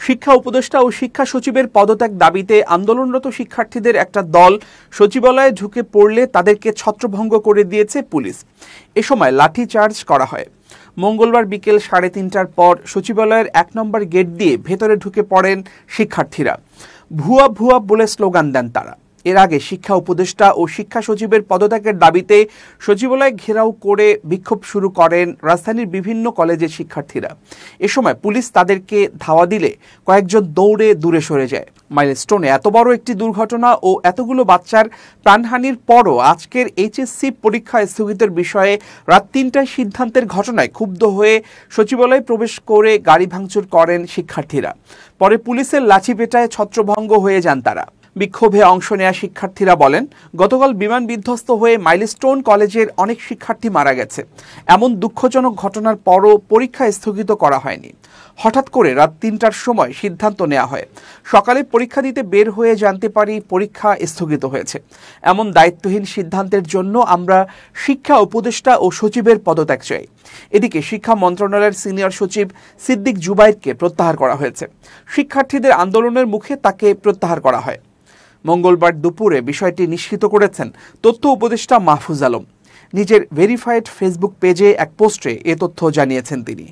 শিক্ষা উপদেষ্টা ও শিক্ষা সচিবের পদত্যাগ দাবিতে আন্দোলনরত শিক্ষার্থীদের একটা দল সচিবালয়ে ঢুকে পড়লে তাদেরকে ছত্রভঙ্গ করে দিয়েছে পুলিশ। এ সময় লাঠিচার্জ করা হয়। মঙ্গলবার বিকেল 3:30টার পর সচিবালয়ের 1 নম্বর গেট দিয়ে ভেতরে ঢুকে পড়েন শিক্ষার্থীরা। ভুয়া ভুয়া বলে স্লোগান দেন তারা। এর আগে শিক্ষা উপদেষ্টা ও শিক্ষা সচিবের পদত্যাগের দাবিতে সচিবালয় ঘেরাও করে বিক্ষোভ শুরু করেন রাজধানীর বিভিন্ন কলেজের শিক্ষার্থীরা। এ সময় পুলিশ তাদেরকে ধাওয়া দিলে কয়েকজন দৌড়ে দূরে সরে যায়। মাইলস্টোনে এত বড় একটি দুর্ঘটনা ও এতগুলো বাচ্চার প্রাণহানির পরও আজকের এইচএসসি পরীক্ষা স্থগিতের বিষয়ে রাত 3টায় সিদ্ধান্তের ঘটনায় ক্ষুব্ধ হয়ে সচিবালয়ে প্রবেশ করে গাড়ি ভাঙচুর করেন শিক্ষার্থীরা। পরে পুলিশের লাঠিপেটায় ছত্রভঙ্গ হয়ে যান তারা। বিক্ষোভে অংশ নেয়া শিক্ষার্থীরা বলেন, গতকাল বিমান বিধ্বস্ত হয়ে মাইলস্টোন কলেজের অনেক শিক্ষার্থী মারা গেছে। এমন দুঃখজনক ঘটনার পরও পরীক্ষা স্থগিত করা হয়নি। হঠাৎ করে রাত 3টার সময় সিদ্ধান্ত নেওয়া হয়। সকালে পরীক্ষা দিতে বের হয়ে জানতে পারি পরীক্ষা স্থগিত হয়েছে। এমন দায়িত্বহীন সিদ্ধান্তের জন্য আমরা শিক্ষা উপদেষ্টা ও সচিবের পদত্যাগ চাই। এদিকে শিক্ষা মন্ত্রণালয়ের সিনিয়র সচিব সিদ্দিক জুবাইরকে প্রত্যাহার করা হয়েছে। শিক্ষার্থীদের আন্দোলনের মুখে তাকে প্রত্যাহার করা হয়। মঙ্গলবার দুপুরে বিষয়টি নিশ্চিত করেছেন তথ্য উপদেষ্টা মাহফুজ আলম। নিজের ভেরিফাইড ফেসবুক পেজে এক পোস্টে এ তথ্য জানিয়েছেন তিনি।